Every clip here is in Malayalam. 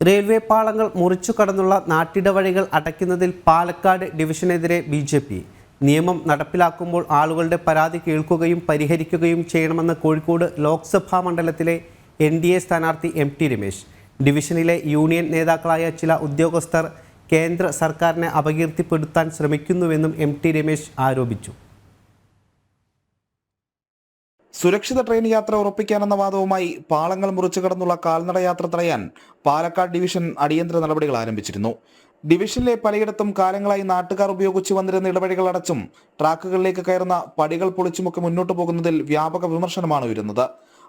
റെയിൽവേ പാളങ്ങൾ മുറിച്ചു കടന്നുള്ള നാട്ടിടവഴികൾ അടയ്ക്കുന്നതിൽ പാലക്കാട് ഡിവിഷനെതിരെ ബി.ജെ.പി. നിയമം നടപ്പിലാക്കുമ്പോൾ ആളുകളുടെ പരാതി കേൾക്കുകയും പരിഹരിക്കുകയും ചെയ്യണമെന്ന് കോഴിക്കോട് ലോക്സഭാ മണ്ഡലത്തിലെ NDA സ്ഥാനാർത്ഥി M.T. രമേശ്. ഡിവിഷനിലെ യൂണിയൻ നേതാക്കളായ ചില ഉദ്യോഗസ്ഥർ കേന്ദ്ര സർക്കാരിനെ അപകീർത്തിപ്പെടുത്താൻ ശ്രമിക്കുന്നുവെന്നും M.T. രമേശ് ആരോപിച്ചു. സുരക്ഷിത ട്രെയിൻ യാത്ര ഉറപ്പിക്കാനെന്ന വാദവുമായി പാളങ്ങൾ മുറിച്ചു കടന്നുള്ള കാൽനട യാത്ര തടയാൻ പാലക്കാട് ഡിവിഷൻ അടിയന്തര നടപടികൾ ആരംഭിച്ചിരുന്നു. ഡിവിഷനിലെ പലയിടത്തും കാലങ്ങളായി നാട്ടുകാർ ഉപയോഗിച്ചു വന്നിരുന്ന ഇടവഴികൾ അടച്ചും ട്രാക്കുകളിലേക്ക് കയറുന്ന പടികൾ പൊളിച്ചുമൊക്കെ മുന്നോട്ടു പോകുന്നതിൽ വ്യാപക വിമർശനമാണ് ഉയരുന്നത്.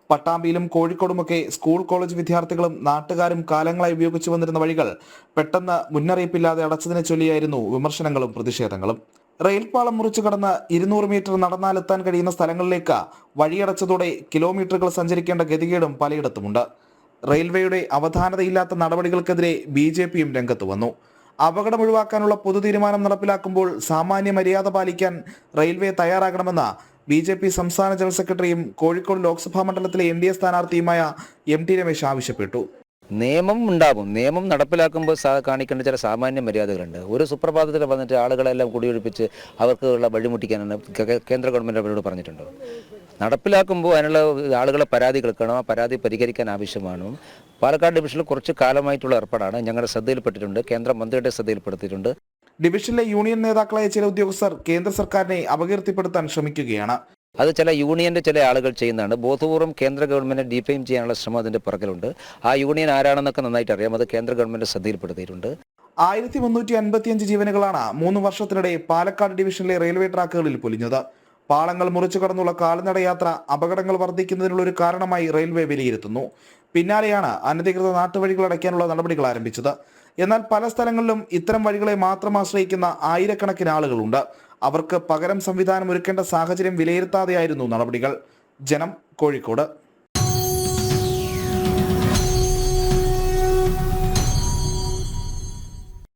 പട്ടാമ്പിയിലും കോഴിക്കോടുമൊക്കെ സ്കൂൾ കോളേജ് വിദ്യാർത്ഥികളും നാട്ടുകാരും കാലങ്ങളായി ഉപയോഗിച്ചു വന്നിരുന്ന വഴികൾ പെട്ടെന്ന് മുന്നറിയിപ്പില്ലാതെ അടച്ചതിനെ ചൊല്ലിയായിരുന്നു വിമർശനങ്ങളും പ്രതിഷേധങ്ങളും. റെയിൽപാളം മുറിച്ചു കടന്ന് 200 മീറ്റർ നടന്നാലെത്താൻ കഴിയുന്ന സ്ഥലങ്ങളിലേക്ക് വഴിയടച്ചതോടെ കിലോമീറ്ററുകൾ സഞ്ചരിക്കേണ്ട ഗതികേടും പലയിടത്തുമുണ്ട്. റെയിൽവേയുടെ അവധാനതയില്ലാത്ത നടപടികൾക്കെതിരെ BJPയും രംഗത്ത് വന്നു. അപകടം ഒഴിവാക്കാനുള്ള പൊതു തീരുമാനം നടപ്പിലാക്കുമ്പോൾ സാമാന്യ മര്യാദ പാലിക്കാൻ റെയിൽവേ തയ്യാറാകണമെന്ന് BJP സംസ്ഥാന ജനറൽ സെക്രട്ടറിയും കോഴിക്കോട് ലോക്സഭാ മണ്ഡലത്തിലെ NDA സ്ഥാനാർത്ഥിയുമായ M.T. രമേശ് ആവശ്യപ്പെട്ടു. നിയമം ഉണ്ടാകും. നിയമം നടപ്പിലാക്കുമ്പോൾ കാണിക്കേണ്ട ചില സാമാന്യ മര്യാദകളുണ്ട്. ഒരു സുപ്രഭാതത്തിൽ വന്നിട്ട് ആളുകളെല്ലാം കുടിയൊഴിപ്പിച്ച് അവർക്കുള്ള വഴിമുട്ടിക്കാനാണ് കേന്ദ്ര ഗവൺമെൻറ് അവരോട് പറഞ്ഞിട്ടുണ്ട്. നടപ്പിലാക്കുമ്പോൾ അതിനുള്ള ആളുകളെ പരാതി കേൾക്കണം, ആ പരാതി പരിഹരിക്കാൻ ആവശ്യമാണ്. പാലക്കാട് ഡിവിഷനിൽ കുറച്ച് കാലമായിട്ടുള്ള ഏർപ്പാടാണ്. ഞങ്ങളുടെ ശ്രദ്ധയിൽപ്പെട്ടിട്ടുണ്ട്, കേന്ദ്രമന്ത്രിയുടെ ശ്രദ്ധയിൽപ്പെടുത്തിയിട്ടുണ്ട്. ഡിവിഷനിലെ യൂണിയൻ നേതാക്കളായ ചില ഉദ്യോഗസ്ഥർ കേന്ദ്ര സർക്കാരിനെ അപകീർത്തിപ്പെടുത്താൻ ശ്രമിക്കുകയാണ്. അത് ചില യൂണിയൻ്റെ ചില ആളുകൾ ചെയ്യുന്നതാണ്. ബോധപൂർവ്വം കേന്ദ്ര ഗവൺമെൻറ് ഡിഫെയിം ചെയ്യാനുള്ള ശ്രമം അതിൻ്റെ പുറകിലുണ്ട്. ആ യൂണിയൻ ആരാണെന്നൊക്കെ നന്നായിട്ട് അറിയാം. അത് കേന്ദ്ര ഗവൺമെൻറ് ശ്രദ്ധയിൽപ്പെടുത്തിയിട്ടുണ്ട്. 1355 ജീവനുകളാണ് 3 വർഷത്തിനിടെ പാലക്കാട് ഡിവിഷനിലെ റെയിൽവേ ട്രാക്കുകളിൽ പൊലിഞ്ഞത്. പാളങ്ങൾ മുറിച്ചു കടന്നുള്ള കാൽനട യാത്ര അപകടങ്ങൾ വർദ്ധിക്കുന്നതിനുള്ള ഒരു കാരണമായി റെയിൽവേ വിലയിരുത്തുന്നു. പിന്നാലെയാണ് അനധികൃത നാട്ടുവഴികൾ അടയ്ക്കാനുള്ള നടപടികൾ ആരംഭിച്ചത്. എന്നാൽ പല സ്ഥലങ്ങളിലും ഇത്തരം വഴികളെ മാത്രം ആശ്രയിക്കുന്ന ആയിരക്കണക്കിന് ആളുകളുണ്ട്. അവർക്ക് പകരം സംവിധാനം ഒരുക്കേണ്ട സാഹചര്യം വിലയിരുത്താതെയായിരുന്നു നടപടികൾ. ജനം, കോഴിക്കോട്.